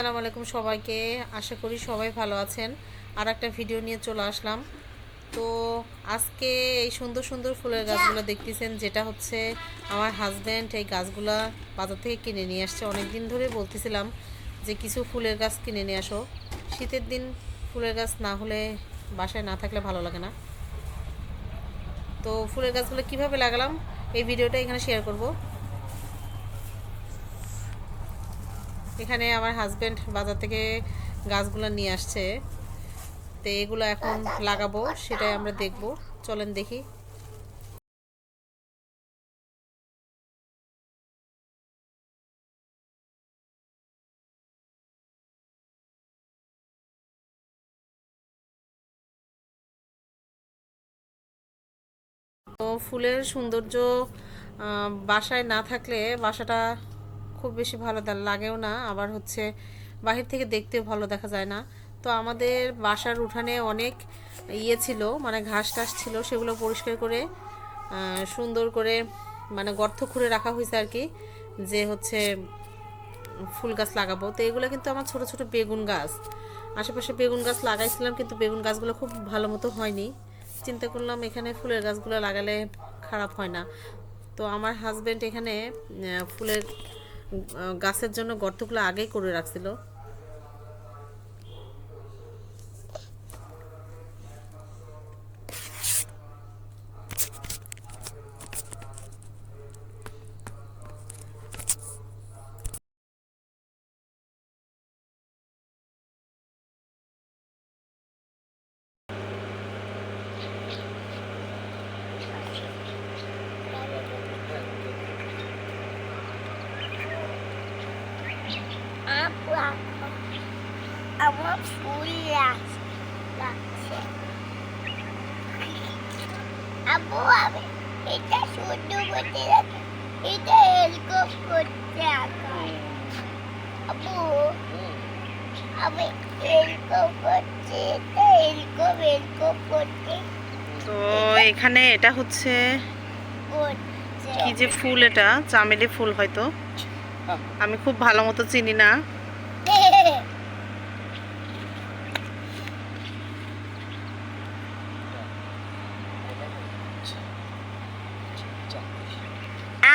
আসসালামু আলাইকুম সবাইকে। আশা করি সবাই ভালো আছেন। আর একটা ভিডিও নিয়ে চলে আসলাম। তো আজকে এই সুন্দর সুন্দর ফুলের গাছগুলো দেখতেছেন, যেটা হচ্ছে আমার হাজব্যান্ড এই গাছগুলা বাজার থেকে কিনে নিয়ে আসছে। অনেক দিন ধরে বলতেছিলাম যে কিছু ফুলের গাছ কিনে নিয়ে আসো। শীতের দিন ফুলের গাছ না হলে, বাসায় না থাকলে ভালো লাগে না। তো ফুলের গাছগুলো কিভাবে লাগালাম এই ভিডিওটা এখানে শেয়ার করব। এখানে আমার হাজব্যান্ড বাজার থেকে গাছগুলো নিয়ে আসছে, তো এগুলো এখন লাগাবো, সেটাই আমরা দেখব। চলেন দেখি। তো ফুলের সৌন্দর্য বাসায় না থাকলে বাসাটা খুব বেশি ভালো লাগেও না, আবার হচ্ছে বাহির থেকে দেখতেও ভালো দেখা যায় না। তো আমাদের বাসার উঠানে অনেক ছিল, মানে ঘাস টাস ছিল, সেগুলো পরিষ্কার করে সুন্দর করে মানে গর্ত খুঁড়ে রাখা হয়েছে আর কি, যে হচ্ছে ফুল গাছ লাগাবো। তো এগুলো কিন্তু আমার ছোট ছোট বেগুন গাছ। আশেপাশে বেগুন গাছ লাগাইছিলাম, কিন্তু বেগুন গাছগুলো খুব ভালো মতো হয়নি। চিন্তা করলাম এখানে ফুলের গাছগুলো লাগালে খারাপ হয় না। তো আমার হাজব্যান্ড এখানে ফুলের গাছের জন্য গর্তগুলো আগেই করে রাখছিল। আমার ফুল লাগছে। আব্বু, আমি এটা সুন্দর করতে রাখি, এটা হেলকপ করতে আব্বু, আমি হেলকপ করছি, এটা হেলকপ করতে। তো এখানে এটা হচ্ছে কি যে ফুল, এটা চামেলি ফুল হয়তো, আমি খুব ভালো মতো চিনি না।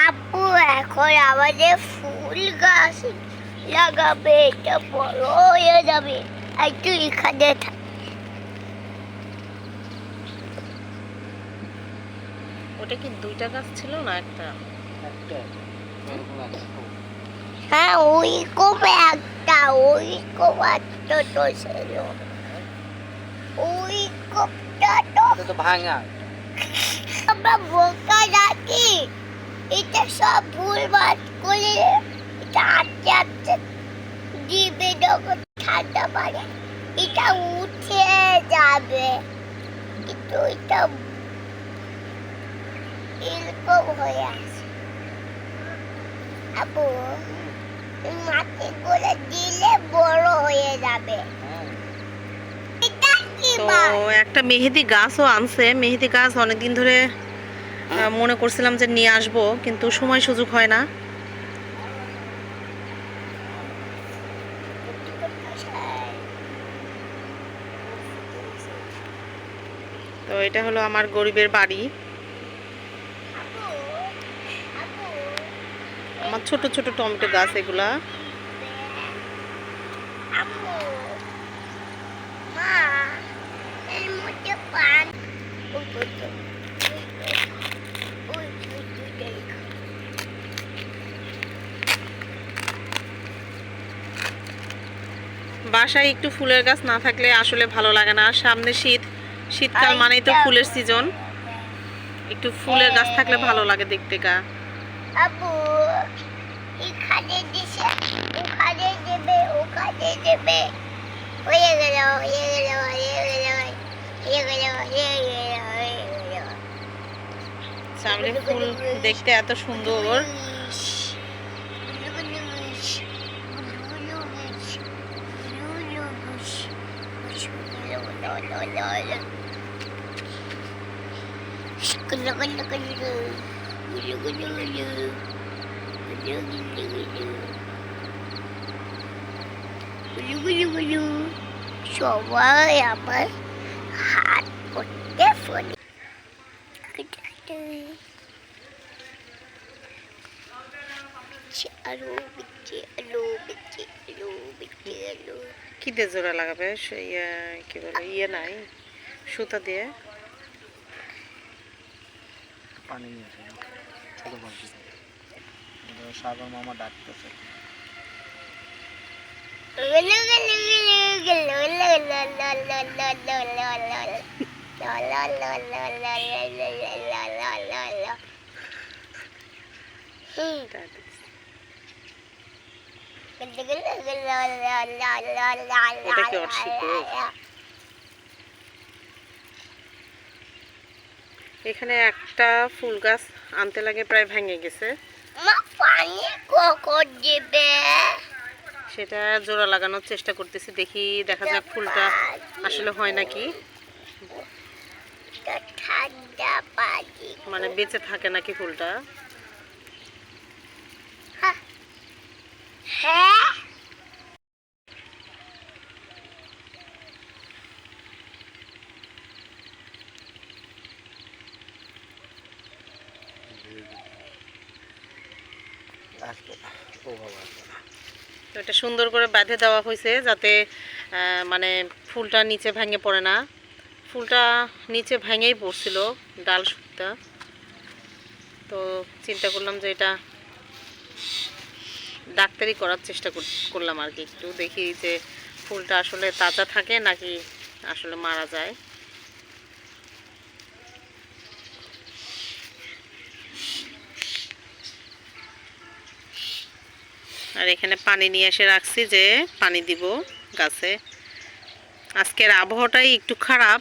আপু, এখন আমাদের ফুল গাছ লাগাবে, এটা বড় হয়ে যাবে। একটু এখানে ওটা কি দুইটা গাছ ছিল না একটা? হ্যাঁ, ওই কবে একটা, ওই কবারটা তো ছিল, ওই কবটা তো ভাঙা। আমরা বোকা রাখি, এটা সব ভুল বাদ করে এটা আটকে আটকে দিবে, যখন ঠান্ডা পারে এটা উঠে যাবে, কিন্তু এটা এরকম হয়ে আছে। আপু, মাটি করে দিলে বড় হয়ে যাবে। এটা কি তো একটা মেহেদি গাছও আনছে। মেহেদি গাছ অনেকদিন ধরে মনে করছিলাম যে নিয়ে আসবো, কিন্তু সময় সুযোগ হয় না। তো এটা হলো আমার গরিবের বাড়ি। আমার ছোট ছোট টমেটো গাছ এগুলা। মা, এর মধ্যে পান বাসায় একটু ফুলের গাছ না থাকলে আসলে ভালো লাগে না। সামনে শীতকাল মানেই তো ফুলের সিজন। একটু ফুলের গাছ থাকলে ভালো লাগে দেখতে গা। আবু, এখানে দিছে, ওখানে দেবে, ওখানে দেবে, হয়ে গেল, হয়ে গেল, হয়ে গেল, হয়ে গেল, হয়ে গেল, হয়ে গেল। চামেলি ফুল দেখতে এত সুন্দর। গুলু গুলু গুলু সবাই আমার হাত করতে ফোনে আলু বিচি আলু বিচি আলু বিচি আলু কি দিয়ে জোড়া লাগাবে কি বলে নাই সুতা দিয়ে? পানি নিয়ে আসে ছোট বালতি সাগর মামা ডাকতেছে। গুলু গুলু গুলু ওটা কি ওর শিকড়? এখানে একটা ফুল গাছ আনতে লাগে প্রায় ভেঙে গেছে, মা পানি কখন দেবে? সেটা জোড়া লাগানোর চেষ্টা করতেছি, দেখি দেখা যাক ফুলটা আসলে হয় নাকি, ঠান্ডা পানি মানে বেঁচে থাকে নাকি ফুলটা। হ্যাঁ আসবে ও বাবা আসবে না। তো এটা সুন্দর করে বেঁধে দেওয়া হয়েছে যাতে মানে ফুলটা নিচে ভেঙে পড়ে না। ফুলটা নিচে ভেঙেই পড়ছিল ডাল শুকটা, তো চিন্তা করলাম যে এটা ডাক্তারি করার চেষ্টা করলাম আর কি, একটু দেখি যে ফুলটা আসলে তাজা থাকে নাকি আসলে মারা যায়। আর এখানে পানি নিয়ে এসে রাখছি যে পানি দিব গাছে। আজকের আবহাওয়াটাই একটু খারাপ,